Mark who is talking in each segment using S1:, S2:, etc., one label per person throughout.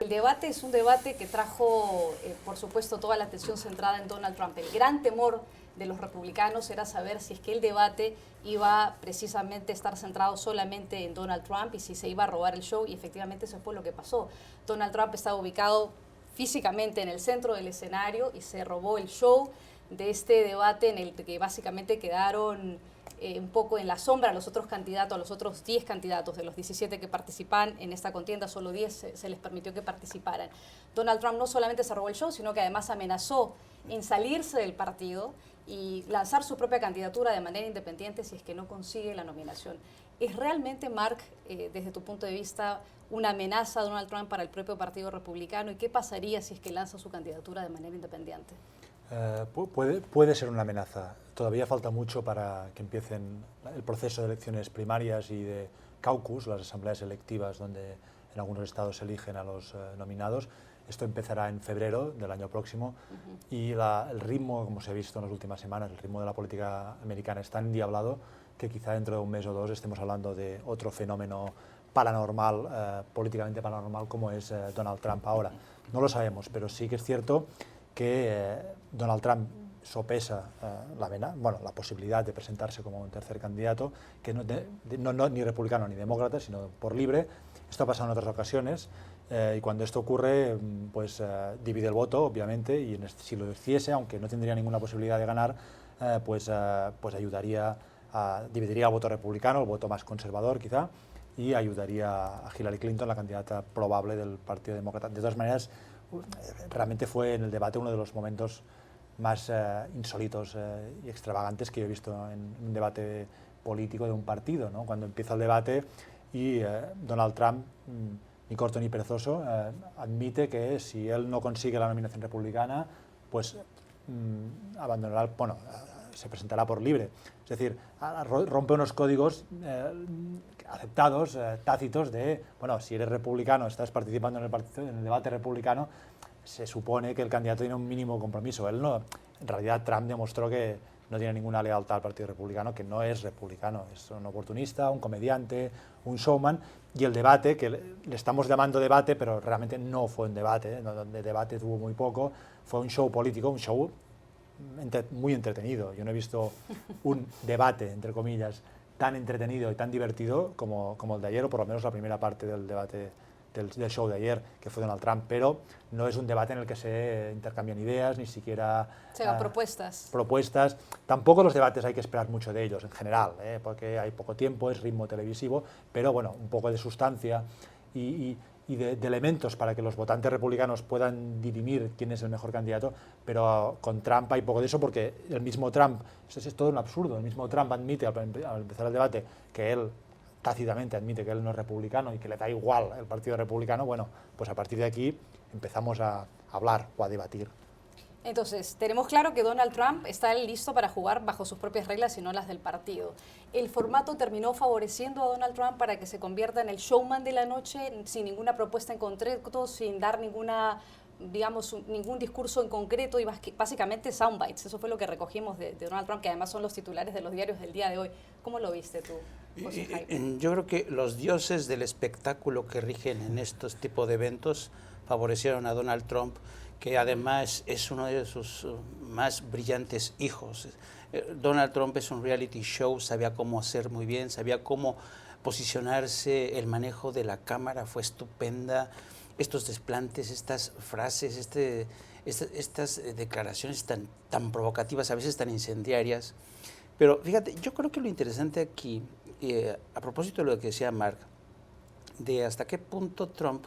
S1: El debate es un debate que trajo, por supuesto, toda la atención centrada en Donald Trump. El gran temor de los republicanos era saber si es que el debate iba precisamente a estar centrado solamente en Donald Trump y si se iba a robar el show, y efectivamente eso fue lo que pasó. Donald Trump estaba ubicado físicamente en el centro del escenario y se robó el show de este debate en el que básicamente quedaron un poco en la sombra los otros candidatos, a los otros 10 candidatos de los 17 que participan en esta contienda, solo 10 se les permitió que participaran. Donald Trump no solamente se robó el show, sino que además amenazó en salirse del partido y lanzar su propia candidatura de manera independiente si es que no consigue la nominación. ¿Es realmente, Mark, desde tu punto de vista, una amenaza a Donald Trump para el propio Partido Republicano? ¿Y qué pasaría si es que lanza su candidatura de manera independiente?
S2: Puede ser una amenaza. Todavía falta mucho para que empiecen el proceso de elecciones primarias y de caucus, las asambleas electivas donde en algunos estados se eligen a los nominados. Esto empezará en febrero del año próximo y el ritmo, como se ha visto en las últimas semanas, el ritmo de la política americana es tan endiablado que quizá dentro de un mes o dos estemos hablando de otro fenómeno paranormal, políticamente paranormal, como es Donald Trump ahora. No lo sabemos, pero sí que es cierto que Donald Trump sopesa la posibilidad de presentarse como un tercer candidato, que no ni republicano ni demócrata, sino por libre. Esto ha pasado en otras ocasiones y cuando esto ocurre, pues divide el voto, obviamente, y si lo hiciese, aunque no tendría ninguna posibilidad de ganar, pues ayudaría dividiría el voto republicano, el voto más conservador quizá, y ayudaría a Hillary Clinton, la candidata probable del Partido Demócrata. De todas maneras, realmente fue en el debate uno de los momentos más insólitos y extravagantes que yo he visto en un debate político de un partido, ¿no? Cuando empieza el debate y Donald Trump, ni corto ni perezoso, admite que si él no consigue la nominación republicana, pues abandonará, se presentará por libre. Es decir, rompe unos códigos aceptados, tácitos de, si eres republicano, estás participando en el debate republicano, se supone que el candidato tiene un mínimo compromiso. Él no, en realidad Trump demostró que no tiene ninguna lealtad al Partido Republicano, que no es republicano, es un oportunista, un comediante, un showman, y el debate, que le estamos llamando debate, pero realmente no fue un debate, de debate tuvo muy poco, fue un show político, un show muy entretenido. Yo no he visto un debate, entre comillas, tan entretenido y tan divertido como el de ayer, o por lo menos la primera parte del debate del show de ayer, que fue Donald Trump, pero no es un debate en el que se intercambian ideas, ni siquiera propuestas. Tampoco los debates hay que esperar mucho de ellos en general, porque hay poco tiempo, es ritmo televisivo, pero un poco de sustancia y de elementos para que los votantes republicanos puedan dirimir quién es el mejor candidato, pero con Trump hay poco de eso, porque el mismo Trump, es todo un absurdo, el mismo Trump admite al empezar el debate que él tácitamente admite que él no es republicano y que le da igual el Partido Republicano. Pues a partir de aquí empezamos a hablar o a debatir.
S1: Entonces, tenemos claro que Donald Trump está listo para jugar bajo sus propias reglas y no las del partido. ¿El formato terminó favoreciendo a Donald Trump para que se convierta en el showman de la noche, sin ninguna propuesta en concreto, sin dar ningún discurso en concreto y básicamente soundbites? Eso fue lo que recogimos de Donald Trump, que además son los titulares de los diarios del día de hoy. ¿Cómo lo viste tú, José Jaime?
S3: Yo creo que los dioses del espectáculo que rigen en estos tipos de eventos favorecieron a Donald Trump, que además es uno de sus más brillantes hijos. Donald Trump es un reality show, sabía cómo hacer muy bien, sabía cómo posicionarse, el manejo de la cámara fue estupenda, estos desplantes, estas frases, estas declaraciones tan provocativas, a veces tan incendiarias. Pero fíjate, yo creo que lo interesante aquí, a propósito de lo que decía Mark, de hasta qué punto Trump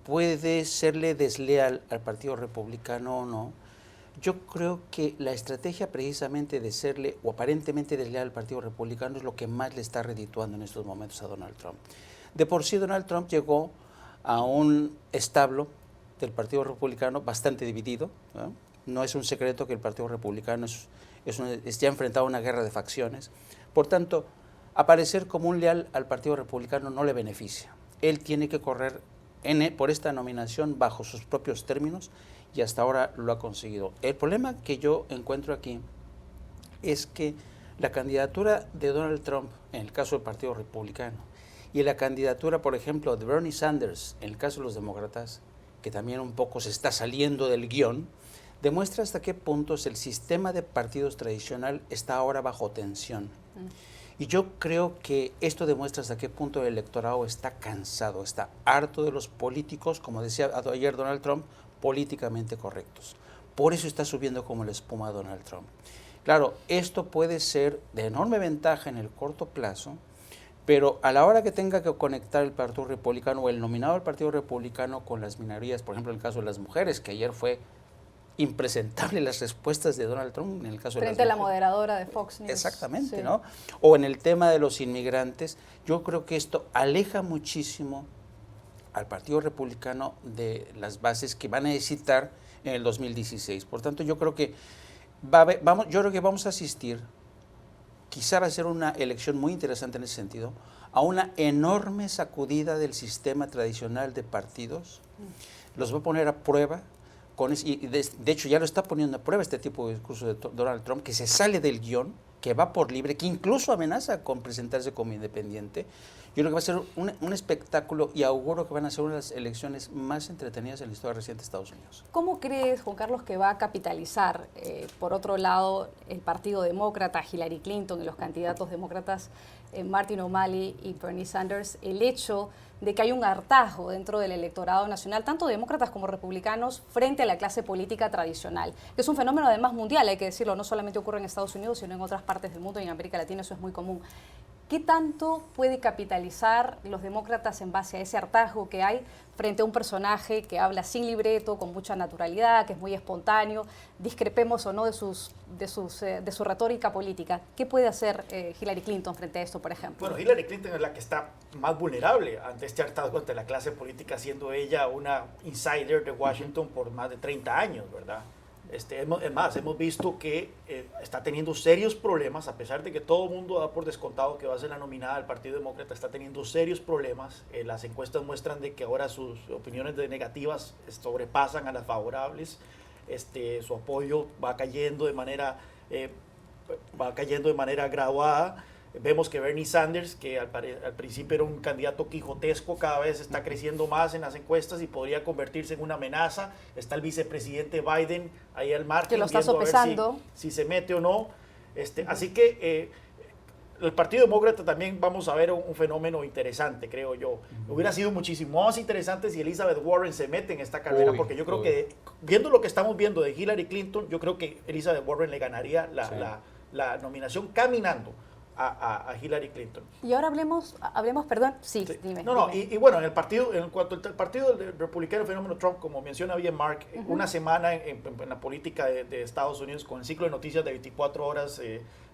S3: puede serle desleal al Partido Republicano o no, yo creo que la estrategia precisamente de serle o aparentemente desleal al Partido Republicano es lo que más le está redituando en estos momentos a Donald Trump. De por sí Donald Trump llegó a un establo del Partido Republicano bastante dividido, ¿no? No es un secreto que el Partido Republicano ya enfrentado a una guerra de facciones. Por tanto, aparecer como un leal al Partido Republicano no le beneficia. Él tiene que correr por esta nominación bajo sus propios términos y hasta ahora lo ha conseguido. El problema que yo encuentro aquí es que La candidatura de Donald Trump, en el caso del Partido Republicano, y la candidatura, por ejemplo, de Bernie Sanders, en el caso de los demócratas, que también un poco se está saliendo del guión, demuestra hasta qué puntos el sistema de partidos tradicional está ahora bajo tensión. Y yo creo que esto demuestra hasta qué punto el electorado está cansado, está harto de los políticos, como decía ayer Donald Trump, políticamente correctos. Por eso está subiendo como la espuma Donald Trump. Claro, esto puede ser de enorme ventaja en el corto plazo, pero a la hora que tenga que conectar el Partido Republicano o el nominado del Partido Republicano con las minorías, por ejemplo en el caso de las mujeres, que ayer fue impresentable las respuestas de Donald Trump en el caso de las mujeres.
S1: Frente a la moderadora de Fox News.
S3: Exactamente,
S1: sí.
S3: ¿no? O en el tema de los inmigrantes, yo creo que esto aleja muchísimo al Partido Republicano de las bases que van a necesitar en el 2016. Por tanto, yo creo que vamos a asistir, quizá va a ser una elección muy interesante en ese sentido, a una enorme sacudida del sistema tradicional de partidos. Los va a poner a prueba, y de hecho ya lo está poniendo a prueba este tipo de discurso de Donald Trump, que se sale del guión, que va por libre, que incluso amenaza con presentarse como independiente. Yo creo que va a ser un espectáculo y auguro que van a ser una de las elecciones más entretenidas en la historia reciente de Estados Unidos.
S1: ¿Cómo crees, Juan Carlos, que va a capitalizar, por otro lado, el Partido Demócrata, Hillary Clinton y los candidatos demócratas Martin O'Malley y Bernie Sanders, el hecho de que hay un hartazgo dentro del electorado nacional, tanto demócratas como republicanos, frente a la clase política tradicional? Que es un fenómeno además mundial, hay que decirlo, no solamente ocurre en Estados Unidos, sino en otras partes del mundo y en América Latina eso es muy común. ¿Qué tanto puede capitalizar los demócratas en base a ese hartazgo que hay frente a un personaje que habla sin libreto, con mucha naturalidad, que es muy espontáneo, discrepemos o no de su retórica política? ¿Qué puede hacer Hillary Clinton frente a esto, por ejemplo?
S4: Bueno, Hillary Clinton es la que está más vulnerable ante este hartazgo ante la clase política, siendo ella una insider de Washington por más de 30 años, ¿verdad? Es más, hemos visto que está teniendo serios problemas, a pesar de que todo el mundo da por descontado que va a ser la nominada del Partido Demócrata, está teniendo serios problemas. Las encuestas muestran de que ahora sus opiniones negativas sobrepasan a las favorables. Su apoyo va cayendo de manera graduada. Vemos que Bernie Sanders, que al principio era un candidato quijotesco, cada vez está creciendo más en las encuestas y podría convertirse en una amenaza. Está el vicepresidente Biden ahí al margen,
S1: que lo está sopesando,
S4: si se mete o no. Así que el Partido Demócrata también vamos a ver un fenómeno interesante, creo yo. Hubiera sido muchísimo más interesante si Elizabeth Warren se mete en esta carrera, porque yo creo que, viendo lo que estamos viendo de Hillary Clinton, yo creo que Elizabeth Warren le ganaría la nominación caminando a Hillary Clinton.
S1: Y ahora hablemos, perdón, sí. Dime.
S4: No, y bueno, en cuanto al partido republicano, el fenómeno Trump, como menciona bien Mark, una semana en la política de Estados Unidos con el ciclo de noticias de 24 horas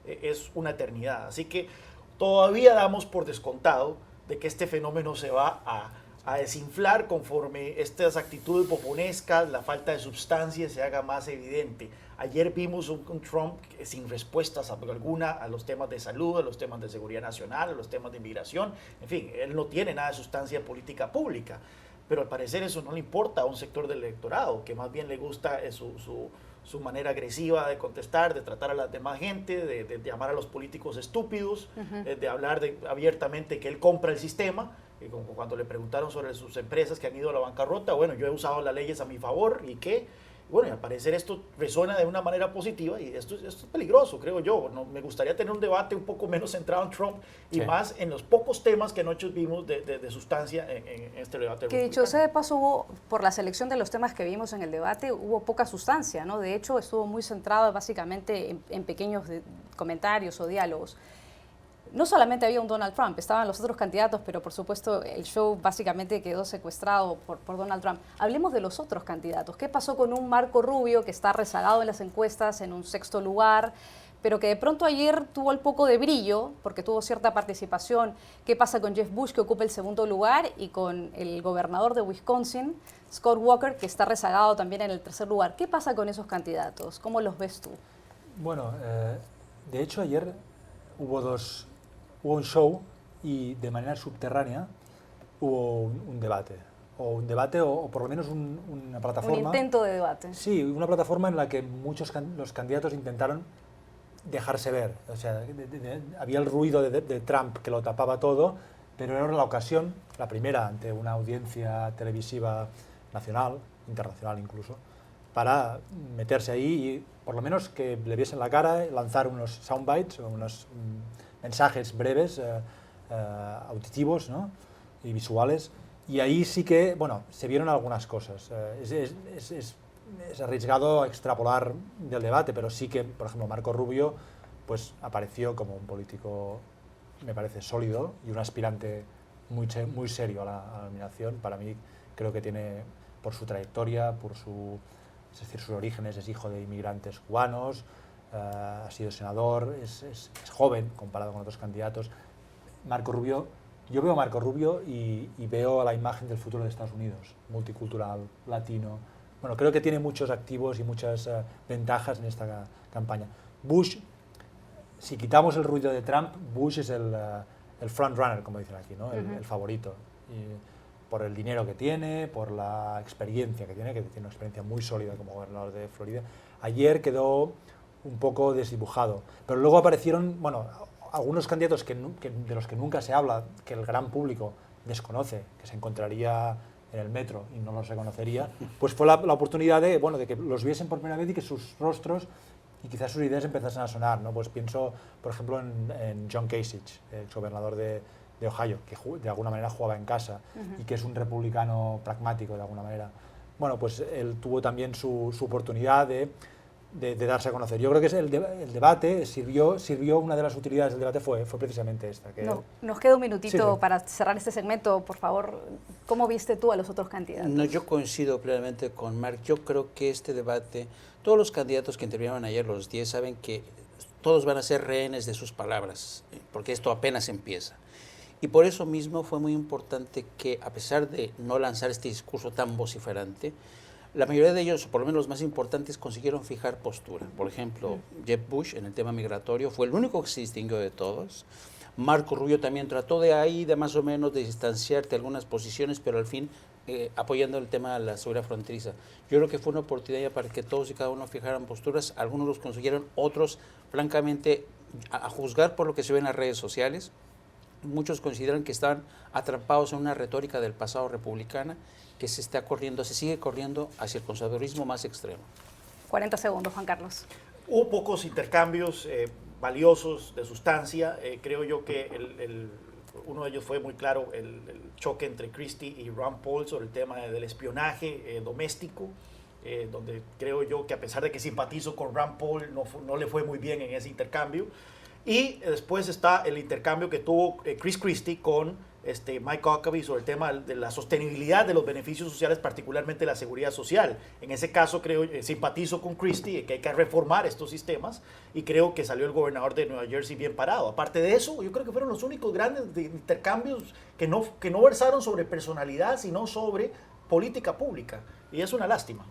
S4: es una eternidad. Así que todavía damos por descontado de que este fenómeno se va a desinflar conforme estas actitudes popunescas, la falta de sustancia se haga más evidente. Ayer vimos un Trump sin respuestas alguna a los temas de salud, a los temas de seguridad nacional, a los temas de inmigración. En fin, él no tiene nada de sustancia política pública, pero al parecer eso no le importa a un sector del electorado, que más bien le gusta su manera agresiva de contestar, de tratar a la demás gente, de llamar a los políticos estúpidos, de hablar abiertamente que él compra el sistema. Y como cuando le preguntaron sobre sus empresas que han ido a la bancarrota, bueno, yo he usado las leyes a mi favor, ¿y qué? Bueno, y al parecer esto resuena de una manera positiva y esto es peligroso, creo yo. ¿No? Me gustaría tener un debate un poco menos centrado en Trump y más en los pocos temas que anoche vimos de sustancia en este debate.
S1: Que dicho sea de paso, por la selección de los temas que vimos en el debate, hubo poca sustancia, ¿no? De hecho, estuvo muy centrado básicamente en pequeños comentarios o diálogos. No solamente había un Donald Trump, estaban los otros candidatos, pero por supuesto el show básicamente quedó secuestrado por Donald Trump. Hablemos de los otros candidatos. ¿Qué pasó con un Marco Rubio que está rezagado en las encuestas en un 6º lugar, pero que de pronto ayer tuvo el poco de brillo porque tuvo cierta participación? ¿Qué pasa con Jeff Bush, que ocupa el 2º lugar, y con el gobernador de Wisconsin, Scott Walker, que está rezagado también en el 3er lugar? ¿Qué pasa con esos candidatos? ¿Cómo los ves tú?
S2: Bueno, de hecho ayer hubo un show y de manera subterránea hubo un debate. O por lo menos una plataforma.
S1: Un intento de debate.
S2: Sí, una plataforma en la que los candidatos intentaron dejarse ver. O sea, había el ruido de Trump que lo tapaba todo, pero era la ocasión, la primera ante una audiencia televisiva nacional, internacional incluso, para meterse ahí y por lo menos que le viesen la cara, lanzar unos soundbites, unos mensajes breves, auditivos, ¿no? Y visuales. Y ahí sí que, bueno, se vieron algunas cosas. Es arriesgado extrapolar del debate, pero sí que, por ejemplo, Marco Rubio pues apareció como un político, me parece, sólido y un aspirante muy serio a la nominación. Para mí creo que tiene, por su trayectoria, es decir, sus orígenes, es hijo de inmigrantes cubanos, ha sido senador, es joven comparado con otros candidatos. Marco Rubio, yo veo a Marco Rubio y veo la imagen del futuro de Estados Unidos, multicultural, latino. Bueno, creo que tiene muchos activos y muchas ventajas en esta campaña. Bush, si quitamos el ruido de Trump, Bush es el front runner, como dicen aquí, ¿no? El favorito. Y por el dinero que tiene, por la experiencia que tiene una experiencia muy sólida como gobernador de Florida. Ayer quedó un poco desdibujado, pero luego aparecieron, bueno, algunos candidatos de los que nunca se habla, que el gran público desconoce, que se encontraría en el metro y no los reconocería, pues fue la oportunidad de que los viesen por primera vez y que sus rostros y quizás sus ideas empezasen a sonar, ¿no? Pues pienso, por ejemplo, en John Kasich, exgobernador de Ohio, que de alguna manera jugaba en casa y que es un republicano pragmático de alguna manera. Bueno, pues él tuvo también su oportunidad de darse a conocer. Yo creo que el debate sirvió, una de las utilidades del debate fue precisamente esta.
S1: Nos queda un minutito
S2: sí.
S1: para cerrar este segmento, por favor. ¿Cómo viste tú a los otros candidatos?
S3: No, yo coincido plenamente con Mark. Yo creo que este debate, todos los candidatos que intervinieron ayer, los 10, saben que todos van a ser rehenes de sus palabras, porque esto apenas empieza. Y por eso mismo fue muy importante que, a pesar de no lanzar este discurso tan vociferante, la mayoría de ellos, por lo menos los más importantes, consiguieron fijar postura. Por ejemplo, Jeb Bush en el tema migratorio fue el único que se distinguió de todos. Marco Rubio también trató de más o menos de distanciarte algunas posiciones, pero al fin apoyando el tema de la seguridad fronteriza. Yo creo que fue una oportunidad para que todos y cada uno fijaran posturas. Algunos los consiguieron, otros, francamente, a juzgar por lo que se ve en las redes sociales, muchos consideran que estaban atrapados en una retórica del pasado republicana que se sigue corriendo hacia el conservadurismo más extremo.
S1: 40 segundos, Juan Carlos.
S4: Hubo pocos intercambios valiosos de sustancia. Creo yo que uno de ellos fue muy claro, el choque entre Christie y Ron Paul sobre el tema del espionaje doméstico, donde creo yo que a pesar de que simpatizo con Ron Paul, no le fue muy bien en ese intercambio. Y después está el intercambio que tuvo Chris Christie con Mike Huckabee sobre el tema de la sostenibilidad de los beneficios sociales, particularmente la seguridad social. En ese caso simpatizo con Christie, que hay que reformar estos sistemas, y creo que salió el gobernador de Nueva Jersey bien parado. Aparte de eso, yo creo que fueron los únicos grandes intercambios que no versaron sobre personalidad, sino sobre política pública, y es una lástima.